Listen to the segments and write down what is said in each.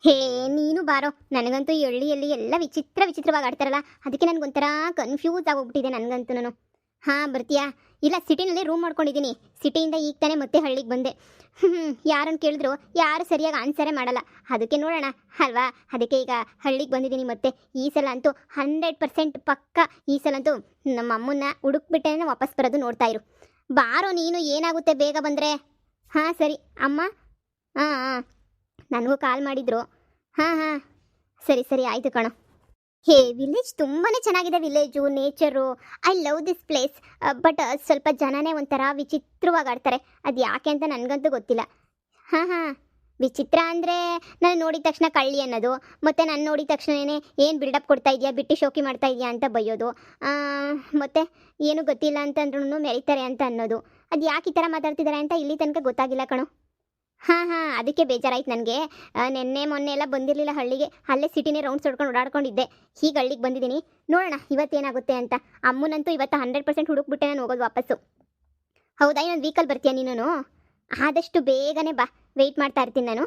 ಹೇ ನೀನು ಬಾರೋ. ನನಗಂತೂ ಈ ಹಳ್ಳಿಯಲ್ಲಿ ಎಲ್ಲ ವಿಚಿತ್ರವಾಗಿ ಆಡ್ತಾರಲ್ಲ, ಅದಕ್ಕೆ ನನಗೊಂಥರ ಕನ್ಫ್ಯೂಸ್ ಆಗೋಗ್ಬಿಟ್ಟಿದೆ ನನಗಂತೂ. ನಾನು ಹಾಂ ಬರ್ತೀಯಾ? ಇಲ್ಲ, ಸಿಟಿನಲ್ಲಿ ರೂಮ್ ಮಾಡ್ಕೊಂಡಿದ್ದೀನಿ. ಸಿಟಿಯಿಂದ ಈಗ ತಾನೇ ಮತ್ತೆ ಹಳ್ಳಿಗೆ ಬಂದೆ. ಯಾರನ್ನು ಕೇಳಿದ್ರು ಯಾರು ಸರಿಯಾಗಿ ಆನ್ಸರೇ ಮಾಡಲ್ಲ. ಅದಕ್ಕೆ ನೋಡೋಣ ಅಲ್ವಾ, ಅದಕ್ಕೆ ಈಗ ಹಳ್ಳಿಗೆ ಬಂದಿದ್ದೀನಿ ಮತ್ತೆ. ಈ ಸಲ ಅಂತೂ 100% ಪಕ್ಕ. ಈ ಸಲ ಅಂತೂ ನಮ್ಮ ಅಮ್ಮನ್ನ ಹುಡುಕ್ಬಿಟ್ಟೆ ವಾಪಸ್ ಬರೋದು, ನೋಡ್ತಾ ಇರು. ಬಾರೋ ನೀನು, ಏನಾಗುತ್ತೆ ಬೇಗ ಬಂದರೆ. ಹಾಂ ಸರಿ ಅಮ್ಮ. ಹಾಂ ಹಾಂ, ನನಗೂ ಕಾಲ್ ಮಾಡಿದ್ರು. ಹಾಂ ಹಾಂ ಸರಿ ಸರಿ ಆಯಿತು ಕಣೋ. ಹೇ ವಿಲೇಜ್ ತುಂಬಾ ಚೆನ್ನಾಗಿದೆ. Village, nature, I love this place. But ಸ್ವಲ್ಪ ಜನನೇ ಒಂಥರ ವಿಚಿತ್ರವಾಗಿ ಆಡ್ತಾರೆ. ಅದು ಯಾಕೆ ಅಂತ ನನಗಂತೂ ಗೊತ್ತಿಲ್ಲ. ಹಾಂ ಹಾಂ, ವಿಚಿತ್ರ ಅಂದರೆ ನಾನು ನೋಡಿದ ತಕ್ಷಣ ಕಳ್ಳಿ ಅನ್ನೋದು, ಮತ್ತು ನಾನು ನೋಡಿದ ತಕ್ಷಣವೇ ಏನು ಬಿಲ್ಡಪ್ ಕೊಡ್ತಾ ಇದೆಯಾ, ಬಿಟ್ಟು ಶೋಕಿ ಮಾಡ್ತಾ ಇದೆಯಾ ಅಂತ ಬೈಯೋದು, ಮತ್ತು ಏನು ಗೊತ್ತಿಲ್ಲ ಅಂತಂದ್ರೂ ಮೆರೀತಾರೆ ಅಂತ ಅನ್ನೋದು. ಅದು ಯಾಕೆ ಈ ಥರ ಮಾತಾಡ್ತಿದ್ದಾರೆ ಅಂತ ಇಲ್ಲಿ ತನಕ ಗೊತ್ತಾಗಿಲ್ಲ ಕಣೋ. ಹಾಂ ಹಾಂ, ಅದಕ್ಕೆ ಬೇಜಾರಾಯ್ತು ನನಗೆ. ನೆನ್ನೆ ಮೊನ್ನೆ ಎಲ್ಲ ಬಂದಿರಲಿಲ್ಲ ಹಳ್ಳಿಗೆ, ಅಲ್ಲೇ ಸಿಟಿನೇ ರೌಂಡ್ಸ್ ಹೊಡ್ಕೊಂಡು ಓಡಾಡ್ಕೊಂಡಿದ್ದೆ. ಹೀಗೆ ಹಳ್ಳಿಗೆ ಬಂದಿದ್ದೀನಿ. ನೋಡೋಣ ಇವತ್ತೇನಾಗುತ್ತೆ ಅಂತ. ಅಮ್ಮನಂತೂ ಇವತ್ತು 100% ಹುಡುಕ್ಬಿಟ್ಟೆ ನಾನು ಹೋಗೋದು ವಾಪಸ್ಸು. ಹೌದಾ, ಇನ್ನೊಂದು ವೀಕಲ್ಲಿ ಬರ್ತೀಯ ನೀನು? ಆದಷ್ಟು ಬೇಗನೆ ಬಾ, ವೆಯ್ಟ್ ಮಾಡ್ತಾ ಇರ್ತೀನಿ ನಾನು.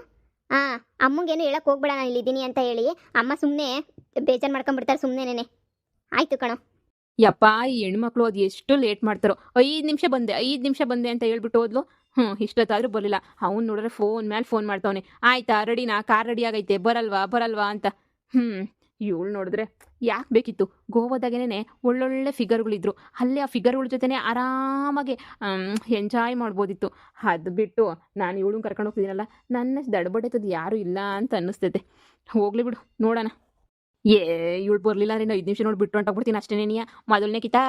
ಹಾಂ, ಅಮ್ಮಂಗೇನು ಹೇಳಕ್ಕೆ ಹೋಗ್ಬೇಡ ನಾನು ಇಲ್ಲಿದ್ದೀನಿ ಅಂತ ಹೇಳಿ. ಅಮ್ಮ ಸುಮ್ಮನೆ ಬೇಜಾರು ಮಾಡ್ಕೊಂಡ್ಬಿಡ್ತಾರೆ ಸುಮ್ಮನೆ. ಆಯಿತು ಕಣೋ. ಯಪ್ಪ, ಈ ಹೆಣ್ಮಕ್ಳು ಅದು ಎಷ್ಟು ಲೇಟ್ ಮಾಡ್ತಾರೋ. 5 ನಿಮಿಷ ಬಂದೆ ಅಂತ ಹೇಳ್ಬಿಟ್ಟು ಹೋದ್ಲು. ಇಷ್ಟೊತ್ತಾದರೂ ಬರಲಿಲ್ಲ. ಅವ್ನು ನೋಡಿದ್ರೆ ಫೋನ್ ಮೇಲೆ ಫೋನ್ ಮಾಡ್ತಾವನೆ. ಆಯ್ತಾ ರೆಡಿನಾ, ಕಾರ್ ರೆಡಿ ಆಗೈತೆ, ಬರಲ್ವಾ ಅಂತ. ಇವಳು ನೋಡಿದ್ರೆ ಯಾಕೆ ಬೇಕಿತ್ತು? ಗೋವಾದಾಗೇನೆ ಒಳ್ಳೊಳ್ಳೆ ಫಿಗರ್ಗಳಿದ್ರು, ಅಲ್ಲೇ ಆ ಫಿಗರ್ಗಳ ಜೊತೆನೇ ಆರಾಮಾಗಿ ಎಂಜಾಯ್ ಮಾಡ್ಬೋದಿತ್ತು. ಅದು ಬಿಟ್ಟು ನಾನು ಇವಳು ಕರ್ಕೊಂಡು ಹೋಗ್ತಿದ್ದೀನಲ್ಲ, ನನ್ನ ದಡಬಡೆತದ್ದು ಯಾರೂ ಇಲ್ಲ ಅಂತ ಅನ್ನಿಸ್ತೈತೆ. ಹೋಗ್ಲಿ ಬಿಡು, ನೋಡೋಣ. ಇವಳು ಬರಲಿಲ್ಲ ಅಂದ್ರೆ 5 ನಿಮಿಷ ನೋಡಿ ಬಿಟ್ಟು ಹೊಂಟೋಗ್ಬಿಡ್ತೀನಿ ಅಷ್ಟೇನೇನಿಯ. ಮೊದಲನೇ ಕಿತ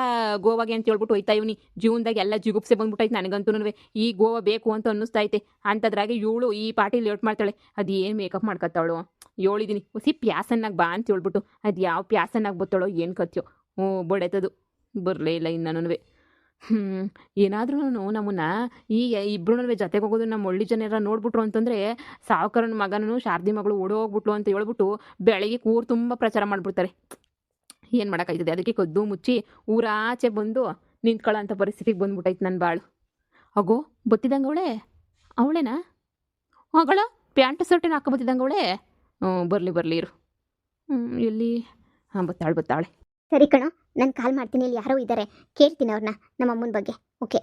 ಗೋವಾಗೆ ಅಂತ ಹೇಳ್ಬಿಟ್ಟು ಹೋಯ್ತಾ ಇವನಿ. ಜೀವನದಾಗ ಎಲ್ಲ ಜಿಗುಪ್ಸೆ ಬಂದ್ಬಿಟ್ಟೈತೆ ನನಗಂತೂ. ಈ ಗೋವಾ ಬೇಕು ಅಂತ ಅನ್ನಿಸ್ತೈತೆ. ಅಂಥದ್ರಾಗೆ ಇವಳು ಈ ಪಾರ್ಟಿ ಲೇಟ್ ಮಾಡ್ತಾಳೆ. ಅದು ಏನು ಮೇಕಪ್ ಮಾಡ್ಕೊತಾವಳು. ಹೇಳಿದ್ದೀನಿ ಹೊಸಿ ಪ್ಯಾಸನ್ನಾಗಿ ಬಾ ಅಂತ ಹೇಳ್ಬಿಟ್ಟು, ಅದು ಯಾವ ಪ್ಯಾಸನ್ನಾಗಿ ಬತ್ತಾಳೋ ಏನು ಕತ್ಯೋ. ಬಡೆತದು ಬರಲೇ ಇಲ್ಲ ಇನ್ನೂ. ಏನಾದ್ರೂ ನಮ್ಮನ್ನ ಈ ಇಬ್ಬರೂ ಜೊತೆಗೆ ಹೋಗೋದು ನಮ್ಮ ಒಳ್ಳೆ ಜನರ ನೋಡ್ಬಿಟ್ರು ಅಂತಂದರೆ, ಸಾವುಕಾರನ ಮಗನೂ ಶಾರದಿ ಮಗಳು ಓಡೋಗ್ಬಿಟ್ಲು ಅಂತ ಹೇಳ್ಬಿಟ್ಟು ಬೆಳಗ್ಗೆ ಕೂರು ತುಂಬ ಪ್ರಚಾರ ಮಾಡಿಬಿಡ್ತಾರೆ. ಏನು ಮಾಡೋಕ್ಕಾಯ್ತದೆ? ಅದಕ್ಕೆ ಕದ್ದು ಮುಚ್ಚಿ ಊರಾಚೆ ಬಂದು ನಿಂತ್ಕೊಳ್ಳೋ ಅಂಥ ಪರಿಸ್ಥಿತಿಗೆ ಬಂದ್ಬಿಟ್ಟೈತೆ ನನ್ನ ಬಾಳು. ಅಗೋ ಬತ್ತಿದಂಗೆ ಅವಳೇನಾ? ಅವಳ ಪ್ಯಾಂಟ್ ಶರ್ಟೇನು ಹಾಕೋ ಬತ್ತಿದಂಗೆ ಅವಳೇ. ಬರಲಿ ಇರು. ಎಲ್ಲಿ? ಹಾಂ, ಬತ್ತಾಳೆ. ಸರಿ ಕಣೋ, ನಾನು ಕಾಲ್ ಮಾಡ್ತೀನಿ. ಇಲ್ಲಿ ಯಾರೋ ಇದ್ದಾರೆ, ಕೇಳ್ತೀನಿ ಅವ್ರನ್ನ, ನಮ್ಮ ಅಮ್ಮನ ಬಗ್ಗೆ. ಓಕೆ.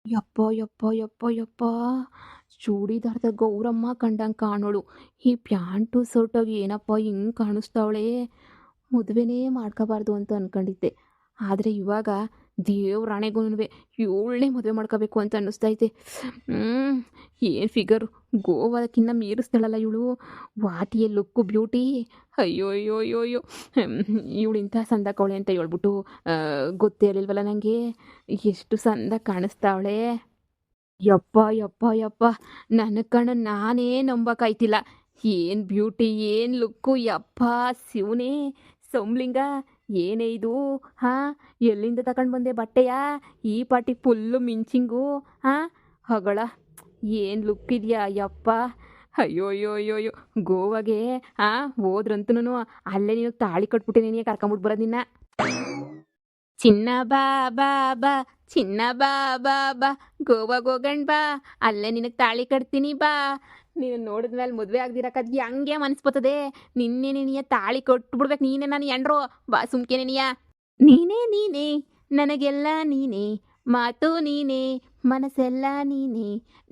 ಯಪ್ಪ ಚೂಡಿದಾರ್ದ ಗೌರಮ್ಮ ಕಂಡಂಗೆ ಕಾಣೋಳು. ಈ ಪ್ಯಾಂಟು ಶರ್ಟಾಗಿ ಏನಪ್ಪ ಹಿಂಗೆ ಕಾಣಿಸ್ತಾವಳೆ. ಮದುವೆನೇ ಮಾಡ್ಕೋಬಾರ್ದು ಅಂತ ಅಂದ್ಕೊಂಡಿದ್ದೆ. ಆದರೆ ಇವಾಗ ದೇವ್ರಾಣೆಗೂ ಇವಳನ್ನೇ ಮದುವೆ ಮಾಡ್ಕೋಬೇಕು ಅಂತ ಅನ್ನಿಸ್ತೈತೆ. ಏನು ಫಿಗರು, ಗೋವಾದಕ್ಕಿನ್ನ ಮೀರಿಸ್ತಾಳಲ್ಲ ಇವಳು. ವಾಟಿಯ ಲುಕ್ಕು, ಬ್ಯೂಟಿ. ಅಯ್ಯೋ ಇವಳು ಇಂಥ ಸಂದಕವಳೆ ಅಂತ ಹೇಳ್ಬಿಟ್ಟು ಗೊತ್ತೇ ಇರಲಿಲ್ವಲ್ಲ ನನಗೆ. ಎಷ್ಟು ಸಂದ ಕಾಣಿಸ್ತಾವಳೆ. ಯಪ್ಪ ನನ್ನ ಕಣ್ಣು ನಾನೇ ನಂಬಕ್ಕಾಯ್ತಿಲ್ಲ. ಏನು ಬ್ಯೂಟಿ, ಏನು ಲುಕ್ಕು. ಯಪ್ಪ ಶಿವನೇ ಸೋಮ್ಲಿಂಗ, ಏನೇ ಇದು? ಹಾಂ, ಎಲ್ಲಿಂದ ತಗೊಂಡು ಬಂದೆ ಬಟ್ಟೆಯ? ಈ ಪಾಟಿ ಫುಲ್ಲು ಮಿಂಚಿಂಗು. ಹಾಂ, ಹಗಳ ಏನು ಲುಕ್ ಇದೆಯಾ ಯಪ್ಪ. ಅಯ್ಯೋ ಗೋವಾಗೆ ಹೋದ್ರಂತೂ ಅಲ್ಲೇ ನೀನು ತಾಳಿ ಕಟ್ಬಿಟ್ಟೆ, ನೀನು ಕರ್ಕೊಂಬಿಟ್ಟು ಬರೋದು ನಿನ್ನ. ಚಿನ್ನ ಬಾ ಚಿನ್ನ ಬಾ ಗೋವಾಗ ಹೋಗಣ್ ಬಾ, ಅಲ್ಲೇ ನಿನಗೆ ತಾಳಿ ಕಟ್ತೀನಿ ಬಾ. ನೀನು ನೋಡಿದ್ಮೇಲೆ ಮದುವೆ ಆಗದಿರಕ್ಕದ್ ಹಂಗೆ ಮನಸ್ಬತ್ತದೆ. ನಿನ್ನೆ ತಾಳಿ ಕೊಟ್ಬಿಡ್ಬೇಕು. ನೀನೇ ನಾನು ಎಂಡ್ರೋ ಬಾ ಸುಮ್ಕೆನೆನಿಯ. ನೀನೇ ನನಗೆಲ್ಲ ನೀನೇ, ಮಾತು ನೀನೇ, ಮನಸ್ಸೆಲ್ಲ ನೀನೇ,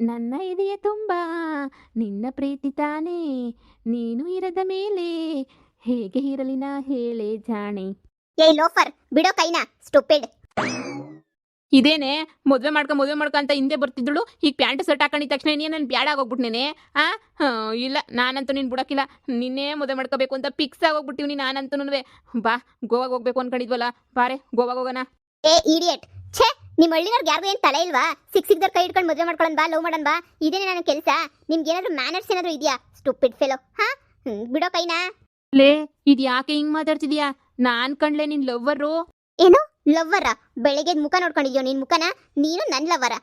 ನನ್ನ ಇದೆಯ ತುಂಬ ನಿನ್ನ ಪ್ರೀತಿ ತಾನೇ. ನೀನು ಇರದ ಮೇಲೆ ಹೇಗೆ ಇರಲಿ ನಾ ಹೇಳೆ ಜಾಣೆ. ಏಯ್ ಲೋಫರ್, ಬಿಡೋ ಕೈನ, ಸ್ಟುಪಿಡ್. ಇದೇನೆ ಮದುವೆ ಮಾಡ್ಕೊ ಅಂತ ಹಿಂದೆ ಬರ್ತಿದ್ದಳು. ಈಗ ಪ್ಯಾಂಟ್ ಶರ್ಟ್ ಹಾಕೊಂಡಿದ ತಕ್ಷಣ ನಾನು ಬ್ಯಾಡ ಆಗೋಗ್ಬಿಟ್ನೇನೆ. ಇಲ್ಲ, ನಾನಂತೂ ನೀನು ಬಿಡೋಕ್ಕಿಲ್ಲ. ನಿನ್ನೆ ಮದುವೆ ಮಾಡ್ಕೋಬೇಕು ಅಂತ ಫಿಕ್ಸ್ ಆಗೋಗ್ಬಿಟ್ಟಿವ್ನಿ ನಾನಂತೂ. ಬಾ, ಗೋವಾಗ ಹೋಗ್ಬೇಕು ಅನ್ಕೊಂಡಿದ್ವಲ್ಲ, ಬಾರೆ ಗೋವಾಗ ಹೋಗೋಣ. ಏ ಇಡಿಯಟ್, ಛೇ, ನಿಮ್ಮ ಹಳ್ಳಿನವ್ರಿಗೆ ಯಾರಿಗೂ ಏನು ತಲೆ ಇಲ್ವಾ? ಸಿಕ್ದವ್ರ ಕೈ ಹಿಡ್ಕೊಂಡು ಮದುವೆ ಮಾಡ್ಕೊಳ್ಳೋಣ ಬಾ, ಲವ್ ಮಾಡೋಣ ಬಾ. ಇದೇನೆ ನನ್ನ ಕೆಲಸ. ನಿಮ್ಗೆ ಏನಾದರೂ ಮ್ಯಾನರ್ಸ್ ಏನಾದರೂ ಇದೆಯಾ? Stupid fellow. ಬಿಡೋ ಕೈನಾ. ಲೇ, ಇದು ಯಾಕೆ ಹಿಂಗೆ ಮಾತಾಡ್ತಿದ್ಯಾ? ನಾನು ಕಣ್ಲೆ ನಿನ್ನ ಲವ್ವರು. ಏನು ಲವ್ವರ? ಬೆಳಗ್ಗೆ ಮುಖ ನೋಡ್ಕೊಂಡಿದ್ಯೋ ನಿನ್ ಮುಖನ? ನೀನು ನನ್ನ ಲವ್ವರ?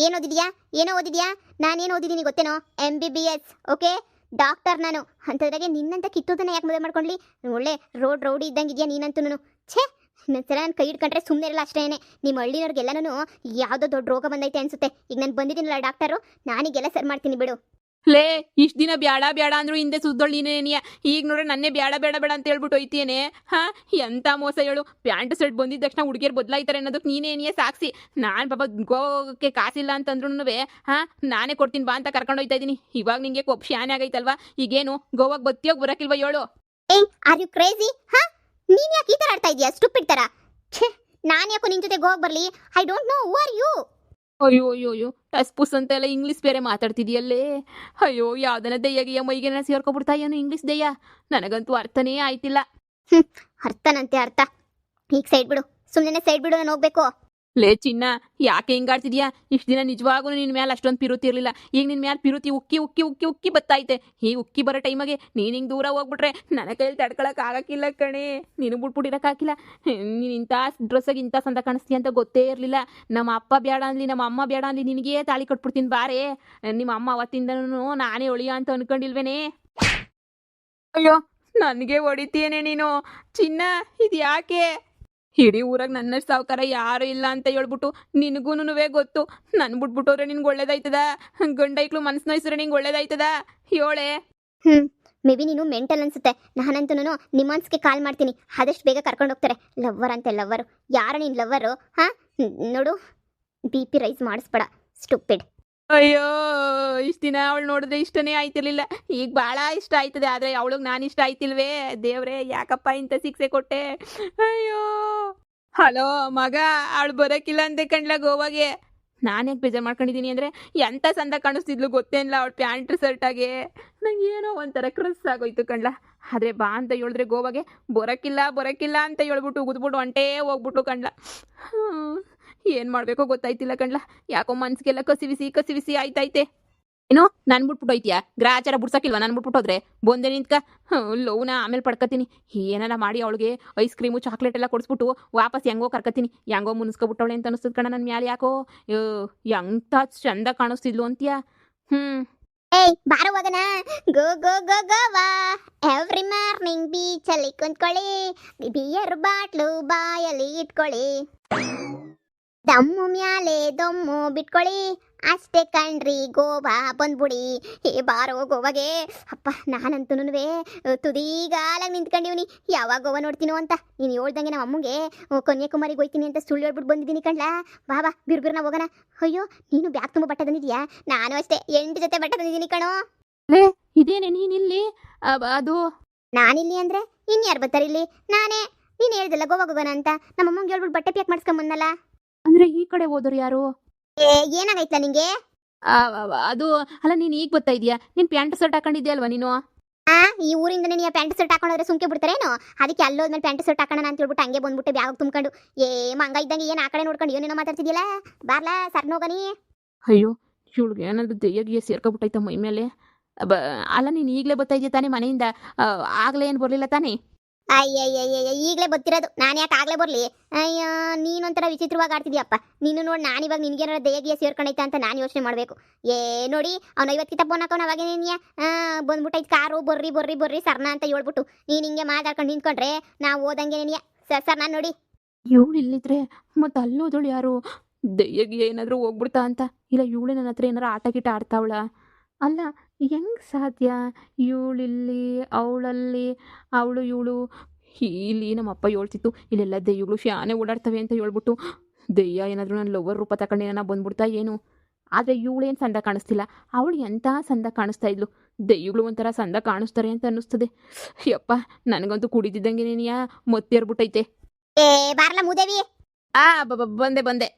ಏನೋ ಓದಿದ್ಯಾ? ನಾನೇನು ಓದಿದ್ದೀನಿ ಗೊತ್ತೇನೋ? MBBS. ಓಕೆ, ಡಾಕ್ಟರ್ ನಾನು. ಅಂಥದ್ರಾಗೆ ನಿನ್ನಂತ ಕಿತ್ತೋದನ್ನ ಯಾಕೆ ಮದುವೆ ಮಾಡ್ಕೊಂಡ್ಲಿ? ಒಳ್ಳೆ ರೋಡ್ ರೌಡಿ ಇದ್ದಂಗೆ ಇದೆಯಾ ನೀನಂತೂ. ಛೇ, ಇನ್ನೊಂದ್ಸಲ ನಾನು ಕೈ ಹಿಡ್ಕೊಂಡ್ರೆ ಸುಮ್ಮನೆ ಇರಲ್ಲ ಅಷ್ಟೇನೆ. ನಿಮ್ಮ ಹಳ್ಳಿನವ್ರಿಗೆಲ್ಲನೂ ಯಾವುದೋ ದೊಡ್ಡ ರೋಗ ಬಂದೈತೆ ಅನ್ಸುತ್ತೆ. ಈಗ ನಾನು ಬಂದಿದ್ದೀನಲ್ಲ ಡಾಕ್ಟರು, ನಾನೀಗೆಲ್ಲ ಸರಿ ಮಾಡ್ತೀನಿ ಬಿಡು. ಲೇ ಇಷ್ಟು ದಿನ ಬ್ಯಾಡ ಬ್ಯಾಡ ಅಂದ್ರು ಹಿಂದೆ ಸುದ್ದೋಳು ನೀನೇನಿಯ ಈಗ ನೋಡ್ರೆ ನನ್ನೇ ಬ್ಯಾಡ ಬೇಡ ಬೇಡ ಅಂತ ಹೇಳ್ಬಿಟ್ಟು ಹೋಯ್ತೇನೆ ಹಾ ಎಂತ ಮೋಸ ಹೇಳು ಪ್ಯಾಂಟ್ ಶರ್ಟ್ ಬಂದಿದ್ದ ತಕ್ಷಣ ಹುಡುಗಿಯರು ಬದಲಾಯ್ತಾರೆ ಅನ್ನೋದಕ್ಕೆ ನೀನೇನಿಯ ಸಾಕ್ಷಿ ನಾನು ಪಾಪ ಗೋವಾಕ್ಕೆ ಕಾಸಿಲ್ಲ ಅಂತಂದ್ರೂ ಹಾ ನಾನೇ ಕೊಡ್ತೀನಿ ಬಾ ಅಂತ ಕರ್ಕೊಂಡು ಹೋಯ್ತಾ ಇದ್ದೀನಿ ಇವಾಗ ನಿಂಗೆ ಕೊಬ್ಬು ಶಾನೆ ಆಗೈತಲ್ವಾ ಈಗೇನು ಗೋವಾಗೆ ಬತ್ತಿಯೋಗಿ ಬರಕಿಲ್ವಾ ಹೇಳು ಏಯ್ ಆರ್ ಯು ಕ್ರೇಜಿ ಹಾ ನೀನ್ ಯಾಕೆ ಈ ತರ ಆಡ್ತಾ ಇದೀಯಾ ಸ್ಟುಪಿಡ್ ತರ ಛೇ ನಾನು ಯಾಕೋ ನಿನ್ ಜೊತೆ ಗೋವಾಗೆ ಬರ್ಲಿ I don't know who are you ಅಯ್ಯೋ ಅಯ್ಯೋ ಅಯ್ಯೋ ಟಸ್ ಪುಸ್ ಅಂತ ಎಲ್ಲ ಇಂಗ್ಲೀಷ್ ಬೇರೆ ಮಾತಾಡ್ತಿದ್ಯಲ್ಲೇ ಅಯ್ಯೋ ಯಾವ್ದನ ದೆಯ್ಯಗಿಯ ಮೈಗೆ ಸೇರ್ಕೊಬಿಡ್ತಾ ಏನು ಇಂಗ್ಲೀಷ್ ದೆಯ್ಯ ನನಗಂತೂ ಅರ್ಥನೇ ಆಯ್ತಿಲ್ಲ ಅರ್ಥನಂತೆ ಅರ್ಥ ಈಗ ಸೈಡ್ ಬಿಡು ಸುಮ್ಮನೆ ಸೈಡ್ ಬಿಡು ನಾನು ಹೋಗ್ಬೇಕು ಲೇ ಚಿನ್ನ ಯಾಕೆ ಹಿಂಗಾಡ್ತಿದ್ಯಾ ಇಷ್ಟು ದಿನ ನಿಜವಾಗೂ ನಿನ್ನ ಮೇಲೆ ಅಷ್ಟೊಂದು ಪಿರುತಿ ಇರಲಿಲ್ಲ ಈಗ ನಿನ್ನ ಮೇಲೆ ಪಿರುತಿ ಉಕ್ಕಿ ಉಕ್ಕಿ ಉಕ್ಕಿ ಉಕ್ಕಿ ಬತ್ತೈತೆ ಈ ಉಕ್ಕಿ ಬರೋ ಟೈಮಗೆ ನೀನು ಹಿಂಗೆ ದೂರ ಹೋಗ್ಬಿಟ್ರೆ ನನ್ನ ಕೈಯಲ್ಲಿ ತಡ್ಕೊಳಕ್ಕೆ ಆಗಕ್ಕಿಲ್ಲ ಕಣೆ ನೀನು ಬಿಟ್ಬಿಟ್ಟಿರೋಕ್ಕಾಗಿಲ್ಲ ನೀನು ಇಂಥ ಡ್ರೆಸ್ಸಾಗಿ ಇಂಥ ಸಂದ ಕಾಣಿಸ್ತೀಯ ಅಂತ ಗೊತ್ತೇ ಇರಲಿಲ್ಲ ನಮ್ಮ ಅಪ್ಪ ಬೇಡ ಅನ್ಲಿ ನಮ್ಮ ಅಮ್ಮ ಬೇಡ ಅನ್ಲಿ ನಿನಗೇ ತಾಳಿ ಕಟ್ಬಿಡ್ತೀನಿ ಬಾರೇ ನಿಮ್ಮ ಅಮ್ಮ ಅವತ್ತಿಂದನೂ ನಾನೇ ಒಳಿಯ ಅಂತ ಅನ್ಕೊಂಡಿಲ್ವೇನೆ ಅಯ್ಯೋ ನನಗೆ ಹೊಡಿತೀಯೇನೆ ನೀನು ಚಿನ್ನ ಇದು ಯಾಕೆ ಇಡೀ ಊರಾಗ ನನ್ನಷ್ಟು ಸಾವುಕಾರ ಯಾರು ಇಲ್ಲ ಅಂತ ಹೇಳ್ಬಿಟ್ಟು ನಿನಗೂನುವೇ ಗೊತ್ತು ನನ್ನ ಬಿಟ್ಬಿಟ್ಟೋದ್ರೆ ನಿನ್ಗೆ ಒಳ್ಳೇದಾಯ್ತದ ಗಂಡೈಕ್ಳು ಮನ್ಸು ನೋಯ್ಸಿದ್ರೆ ನಿಂಗೆ ಒಳ್ಳೇದಾಯ್ತದ ಹೇಳೆ ಮೇ ಬಿ ನೀನು ಮೆಂಟಲ್ ಅನ್ಸುತ್ತೆ ನಾನಂತೂ ನಿಮ್ಮನ್ಸ್ಗೆ ಕಾಲ್ ಮಾಡ್ತೀನಿ ಆದಷ್ಟು ಬೇಗ ಕರ್ಕೊಂಡು ಹೋಗ್ತಾರೆ ಲವ್ವರ್ ಅಂತೆ ಲವ್ವರು ಯಾರ ನೀನು ಲವ್ವರು ಹಾಂ ನೋಡು ಬಿ ಪಿ ರೈಸ್ ಮಾಡಿಸ್ಬೇಡ ಸ್ಟುಪಿಡ್ ಅಯ್ಯೋ ಇಷ್ಟು ದಿನ ಅವಳು ನೋಡಿದ್ರೆ ಇಷ್ಟನೇ ಆಯ್ತಿರ್ಲಿಲ್ಲ ಈಗ ಭಾಳ ಇಷ್ಟ ಆಯ್ತದೆ ಆದರೆ ಅವಳಿಗೆ ನಾನು ಇಷ್ಟ ಆಯ್ತಿಲ್ವೇ ದೇವ್ರೆ ಯಾಕಪ್ಪ ಇಂಥ ಶಿಕ್ಷೆ ಕೊಟ್ಟೆ ಅಯ್ಯೋ ಹಲೋ ಮಗ ಅವಳು ಬರೋಕ್ಕಿಲ್ಲ ಅಂದೆ ಕಣ್ಲ ಗೋವಾಗೆ ನಾನು ಯಾಕೆ ಬೇಜಾರು ಮಾಡ್ಕೊಂಡಿದ್ದೀನಿ ಅಂದರೆ ಎಂಥ ಸಂದ ಕಾಣಿಸ್ತಿದ್ಲು ಗೊತ್ತೇನಿಲ್ಲ ಅವಳು ಪ್ಯಾಂಟ್ ಶರ್ಟಾಗೆ ನಂಗೆ ಏನೋ ಒಂಥರ ಕ್ರಸ್ ಆಗೋಯ್ತು ಕಣ್ಲ ಆದರೆ ಬಾ ಅಂತ ಹೇಳಿದ್ರೆ ಗೋವಾಗೆ ಬರೋಕ್ಕಿಲ್ಲ ಅಂತ ಹೇಳ್ಬಿಟ್ಟು ಉಗಿದ್ಬಿಟ್ಟು ಹೊಂಟೇ ಹೋಗ್ಬಿಟ್ಟು ಕಣ್ಲ ಏನು ಮಾಡಬೇಕೋ ಗೊತ್ತಾಯ್ತಿಲ್ಲ ಕಣ್ಲ ಯಾಕೋ ಮನ್ಸಿಗೆಲ್ಲ ಕಸಿ ಆಯ್ತೈತೆ ಏನೋ ನಾನು ಬಿಟ್ಬಿಟ್ಟು ಹೋಯ್ತೀಯಾ ಗ್ರಾಚಾರ ಬಿಡ್ಸಕ್ಕಿಲ್ವಾ ನಾನು ಬಿಟ್ಬಿಟ್ಟೋದ್ರೆ ಬಂದೆ ನಿಂತ್ಕ ಲವ್ನ ಆಮೇಲೆ ಪಡ್ಕತೀನಿ ಏನಾರ ಮಾಡಿ ಅವಳಿಗೆ ಐಸ್ ಕ್ರೀಮು ಚಾಕ್ಲೇಟ್ ಎಲ್ಲ ಕೊಡಿಸ್ಬಿಟ್ಟು ವಾಪಸ್ ಹೆಂಗೋ ಕರ್ಕತೀನಿ ಹೆಂಗೋ ಮುನ್ಸ್ಕೊಬಿಟ್ಟವಳೆ ಅಂತ ಅನಿಸ್ತದ ಕಣ ನನ್ನ ಮ್ಯಾಲೆ ಯಾಕೋ ಎಂಥ ಚಂದ ಕಾಣಿಸ್ತಿದ್ಲು ಅಂತೀಯ ಏಯ್ ಬಾರೋ ಹೋಗನ ಗೋ ಗೋ ಗೋ ಗೋವಾ ಎವ್ರಿ ಮಾರ್ನಿಂಗ್ ಬೀಚಲ್ಲಿ ಕುಂತ್ಕೊಳ್ಳಿ ಬಿಯರ್ ಬಾಟ್ಲು ಬಾಯಲ್ಲಿ ಇಟ್ಕೊಳ್ಳಿ ದಮ್ಮು ಮ್ಯಾಲೆ ದಮ್ಮು ಬಿಟ್ಕೊಳ್ಳಿ ಅಷ್ಟೇ ಕಣ್ರಿ ಗೋವಾ ಬಂದ್ಬಿಡಿ ಏ ಬಾರೋ ಗೋವಾಗೆ ಅಪ್ಪ ನಾನಂತೂನುವೆ ತುದಿಗಾಲಾಗಿ ನಿಂತ್ಕೊಂಡಿವ್ನಿ ಯಾವಾಗ ಗೋವಾ ನೋಡ್ತೀನೋ ಅಂತ ನೀನು ಹೇಳ್ದಂಗೆ ನಮ್ಮ ಅಮ್ಮಗೆ ಕನ್ಯಾಕುಮಾರಿಗೆ ಹೋಯ್ತೀನಿ ಅಂತ ಸುಳ್ಳು ಹೇಳ್ಬಿಟ್ಟು ಬಂದಿದ್ದೀನಿ ಕಣ್ಲಾ ಬಾಬಾ ಬಿರ್ಬಿರ್ನ ಹೋಗೋಣ ಅಯ್ಯೋ ನೀನು ಬ್ಯಾಗ್ ತುಂಬ ಬಟ್ಟೆ ತಂದಿದ್ಯಾ ನಾನು ಅಷ್ಟೇ 8 ಜೊತೆ ಬಟ್ಟೆ ತಂದಿದ್ದೀನಿ ಕಣೋ ಲೇ ಇದೇನೆ ನೀನಿಲ್ಲಿ ಅದು ನಾನಿಲ್ಲಿ ಅಂದರೆ ಇನ್ಯಾರು ಬರ್ತಾರೆ ಇಲ್ಲಿ ನಾನೇ ನೀನು ಹೇಳ್ದಲ್ಲ ಗೋವಾಗ ಹೋಗೋಣ ಅಂತ ನಮ್ಮ ಅಮ್ಮಂಗೆ ಹೇಳ್ಬಿಟ್ಟು ಬಟ್ಟೆ ಪ್ಯಾಕ್ ಮಾಡಿಸ್ಕೊಂಬಂದಲ್ಲ ಅಂದರೆ ಈ ಕಡೆ ಹೋದ್ರು ಯಾರು ಏನಾಗೈತಲ್ಲ ನಿಂಗೆ ಅದು ಅಲ್ಲ ನೀನು ಈಗ ಗೊತ್ತಾ ಇದೆಯಾ ನೀನು ಪ್ಯಾಂಟ್ ಶರ್ಟ್ ಹಾಕೊಂಡಿದ್ಯಾ ಅಲ್ವಾ ನೀನು ಈ ಊರಿಂದ ನೀನು ಪ್ಯಾಂಟ್ ಶರ್ಟ್ ಹಾಕೊಂಡ್ರೆ ಸುಮ್ಕೆ ಬಿಡ್ತಾರೇನೋ ಅದಕ್ಕೆ ಅಲ್ಲೋದ್ಮೇಲೆ ಪ್ಯಾಂಟ್ ಶರ್ಟ್ ಹಾಕೋಣ ಅಂತ ಹೇಳ್ಬಿಟ್ಟು ಹಂಗೆ ಬಂದ್ಬಿಟ್ಟೆ ಬ್ಯಾಗ್ ತುಂಬ್ಕೊಂಡು ಮಂಗ ಇದ್ದಂಗೆ ಏನು ಆ ಕಡೆ ನೋಡ್ಕೊಂಡು ಏನೇನೋ ಮಾತಾಡ್ತಿದ್ಯಲ್ಲ ಬಾರ್ಲಾ ಸರ್ನೋಗನಿ ಅಯ್ಯೋ ಇವಳಿಗೆ ಏನಾದ್ರು ದೆಯ್ಯಗಿಯ ಸೇರ್ಕೊಬಿಟ್ಟೈತ ಮೈ ಮೇಲೆ ಅಲ್ಲ ನೀನು ಈಗಲೇ ಬರ್ತಾ ಇದೆಯಾ ತಾನೇ ಮನೆಯಿಂದ ಆಗಲೇ ಏನು ಬರಲಿಲ್ಲ ತಾನೇ ಅಯ್ಯಯ್ಯಯ್ಯ ಈಗಲೇ ಗೊತ್ತಿರೋದು ನಾನು ಯಾಕೆ ಆಗಲೇ ಬರಲಿ ಅಯ್ಯೋ ನೀನೊಂಥರ ವಿಚಿತ್ರವಾಗಿ ಆಡ್ತಿದ್ಯಪ್ಪ ನೀನು ನೋಡಿ ನಾನಿವಾಗ ನಿನಗೇನಾರ ದೆಯ್ಯಗಿಯ ಸೇರ್ಕೊಂಡೈತೆ ಅಂತ ನಾನು ಯೋಚನೆ ಮಾಡಬೇಕು ನೋಡಿ ಅವ್ನು 50 ಕಿತ ಫೋನ್ ಹಾಕೋನು ಅವಾಗೇ ನೀನಿಯ ಬಂದ್ಬಿಟ್ಟೈತೆ ಕಾರು ಬರ್ರಿ ಸರ್ನ ಅಂತ ಹೇಳ್ಬಿಟ್ಟು ನೀನು ಹಿಂಗೆ ಮಾತಾಡ್ಕೊಂಡು ನಿಂತ್ಕೊಂಡ್ರೆ ನಾವು ಓದಂಗೆ ನೀನಿಯ ಸರ್ ನಾನು ನೋಡಿ ಇವಳು ಇಲ್ಲಿದ್ರೆ ಮತ್ತು ಅಲ್ಲೋದಳು ಯಾರು ದೆಯ್ಯಗೆ ಏನಾದರೂ ಹೋಗ್ಬಿಡ್ತಾ ಅಂತ ಇಲ್ಲ ಇವಳು ನನ್ನ ಹತ್ರ ಏನಾರು ಆಟ ಗಿಟ ಆಡ್ತಾವಳ ಅಲ್ಲ ಹೆಂಗೆ ಸಾಧ್ಯ ಇವಳಿಲ್ಲಿ ಅವಳಲ್ಲಿ ಅವಳು ಇವಳು ಇಲ್ಲಿ ನಮ್ಮಪ್ಪ ಹೇಳ್ತಿತ್ತು ಇಲ್ಲೆಲ್ಲ ದೆಯ್ಯಗಳು ಫ್ಯಾನೆ ಓಡಾಡ್ತವೆ ಅಂತ ಹೇಳ್ಬಿಟ್ಟು ದೆಯ್ಯ ಏನಾದರೂ ನನ್ನ ಲವರ್ ರೂಪ ತಗೊಂಡೇನ ಬಂದ್ಬಿಡ್ತಾ ಏನು ಆದರೆ ಇವಳೇನು ಸಂದ ಕಾಣಿಸ್ತಿಲ್ಲ ಅವಳು ಎಂಥ ಸಂದ ಕಾಣಿಸ್ತಾ ಇದ್ಲು ದೆಯ್ಯಗಳು ಒಂಥರ ಸಂದ ಕಾಣಿಸ್ತಾರೆ ಅಂತ ಅನ್ನಿಸ್ತದೆ ಯಪ್ಪ ನನಗಂತೂ ಕುಡಿದಿದ್ದಂಗೆ ನೀನಿಯಾ ಮತ್ತೇರ್ಬಿಟ್ಟೈತೆ ಬಾರ್ಲ ಮೂದೇವಿ ಬಂದೆ